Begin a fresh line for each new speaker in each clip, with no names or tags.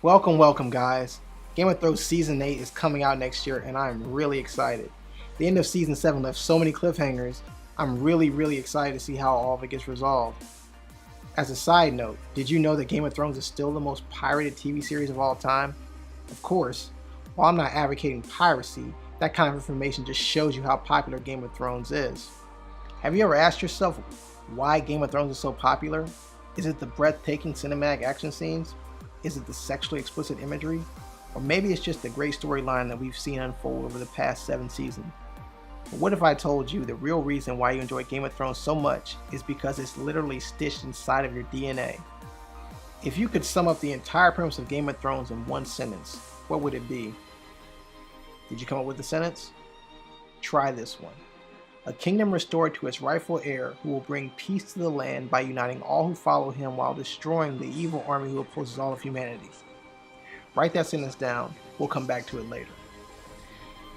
Welcome guys. Game of Thrones Season 8 is coming out next year and I'm really excited. The end of Season 7 left so many cliffhangers. I'm really excited to see how all of it gets resolved. As a side note, did you know that Game of Thrones is still the most pirated TV series of all time? Of course, while I'm not advocating piracy, that kind of information just shows you how popular Game of Thrones is. Have you ever asked yourself why Game of Thrones is so popular? Is it the breathtaking cinematic action scenes? Is it the sexually explicit imagery? Or maybe it's just the great storyline that we've seen unfold over the past 7 seasons. But what if I told you the real reason why you enjoy Game of Thrones so much is because it's literally stitched inside of your DNA? If you could sum up the entire premise of Game of Thrones in one sentence, what would it be? Did you come up with the sentence? Try this one. A kingdom restored to its rightful heir who will bring peace to the land by uniting all who follow him while destroying the evil army who opposes all of humanity. Write that sentence down, we'll come back to it later.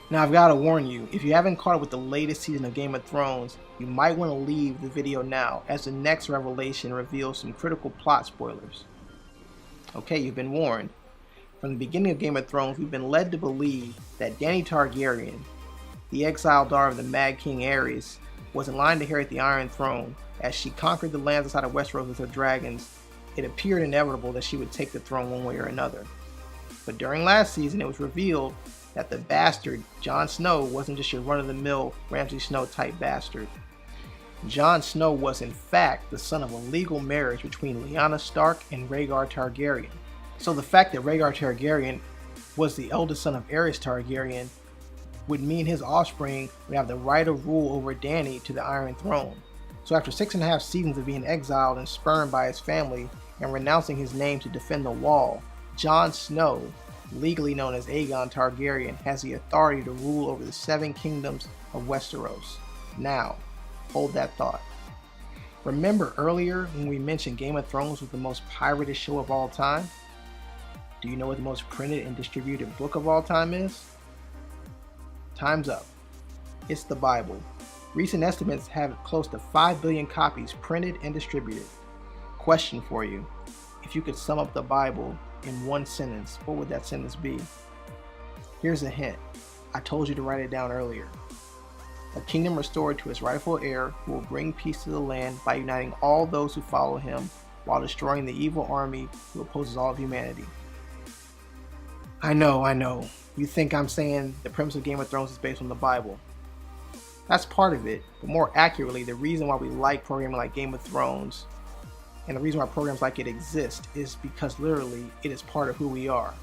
Now I've got to warn you, if you haven't caught up with the latest season of Game of Thrones, you might want to leave the video now as the next revelation reveals some critical plot spoilers. Okay, you've been warned. From the beginning of Game of Thrones, we've been led to believe that Dany Targaryen, the exiled daughter of the Mad King Aerys, was in line to inherit the Iron Throne. As she conquered the lands outside of Westeros with her dragons, it appeared inevitable that she would take the throne one way or another. But during last season, it was revealed that the bastard, Jon Snow, wasn't just your run-of-the-mill Ramsay Snow type bastard. Jon Snow was in fact the son of a legal marriage between Lyanna Stark and Rhaegar Targaryen. So the fact that Rhaegar Targaryen was the eldest son of Aerys Targaryen would mean his offspring would have the right of rule over Dany to the Iron Throne. So after 6.5 seasons of being exiled and spurned by his family and renouncing his name to defend the Wall, Jon Snow, legally known as Aegon Targaryen, has the authority to rule over the Seven Kingdoms of Westeros. Now, hold that thought. Remember earlier when we mentioned Game of Thrones was the most pirated show of all time? Do you know what the most printed and distributed book of all time is? Time's up. It's the Bible. Recent estimates have close to 5 billion copies printed and distributed. Question for you. If you could sum up the Bible in one sentence, what would that sentence be? Here's a hint. I told you to write it down earlier. A kingdom restored to its rightful heir who will bring peace to the land by uniting all those who follow him while destroying the evil army who opposes all of humanity. I know. You think I'm saying the premise of Game of Thrones is based on the Bible. That's part of it, but more accurately, the reason why we like programming like Game of Thrones and the reason why programs like it exist is because literally it is part of who we are.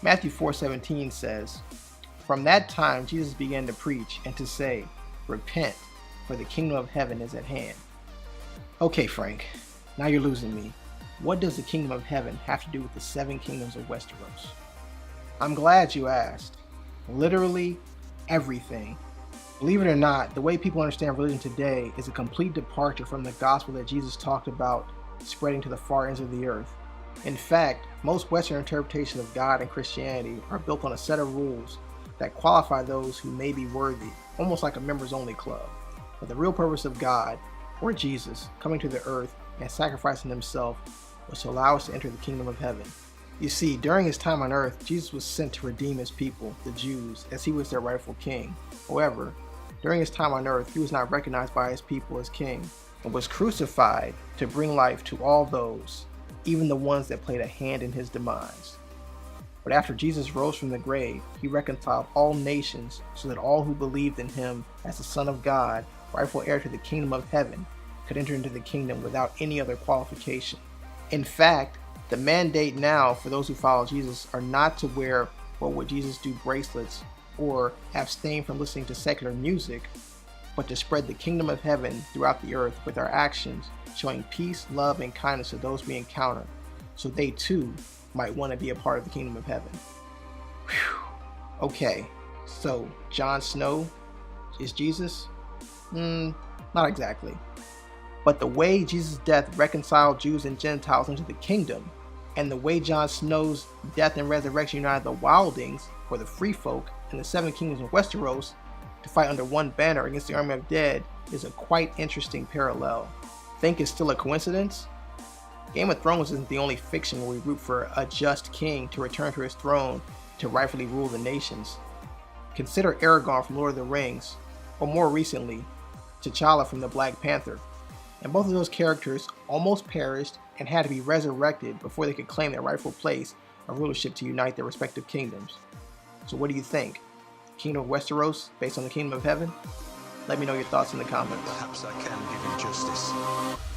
Matthew 4:17 says, "From that time Jesus began to preach and to say, 'Repent, for the kingdom of heaven is at hand.'" Okay, Frank, now you're losing me. What does the kingdom of heaven have to do with the 7 kingdoms of Westeros? I'm glad you asked. Literally everything. Believe it or not, the way people understand religion today is a complete departure from the gospel that Jesus talked about spreading to the far ends of the earth. In fact, most Western interpretations of God and Christianity are built on a set of rules that qualify those who may be worthy, almost like a members-only club. But the real purpose of God, or Jesus, coming to the earth and sacrificing himself was to allow us to enter the kingdom of heaven. You see, during his time on earth, Jesus was sent to redeem his people, the Jews, as he was their rightful king. However, during his time on earth, he was not recognized by his people as king, and was crucified to bring life to all those, even the ones that played a hand in his demise. But after Jesus rose from the grave, he reconciled all nations so that all who believed in him as the Son of God, rightful heir to the kingdom of heaven, could enter into the kingdom without any other qualification. In fact, the mandate now for those who follow Jesus are not to wear "What Would Jesus Do" bracelets or abstain from listening to secular music, but to spread the kingdom of heaven throughout the earth with our actions, showing peace, love, and kindness to those we encounter, so they too might want to be a part of the kingdom of heaven. Whew. Okay, so Jon Snow is Jesus? Not exactly. But the way Jesus' death reconciled Jews and Gentiles into the kingdom, and the way Jon Snow's death and resurrection united the wildlings, or the free folk, and the 7 kingdoms of Westeros to fight under one banner against the army of dead is a quite interesting parallel. Think it's still a coincidence? Game of Thrones isn't the only fiction where we root for a just king to return to his throne to rightfully rule the nations. Consider Aragorn from Lord of the Rings, or more recently, T'Challa from the Black Panther. And both of those characters almost perished and had to be resurrected before they could claim their rightful place of rulership to unite their respective kingdoms. So what do you think? Kingdom of Westeros based on the Kingdom of Heaven? Let me know your thoughts in the comments.
Perhaps I can give him justice.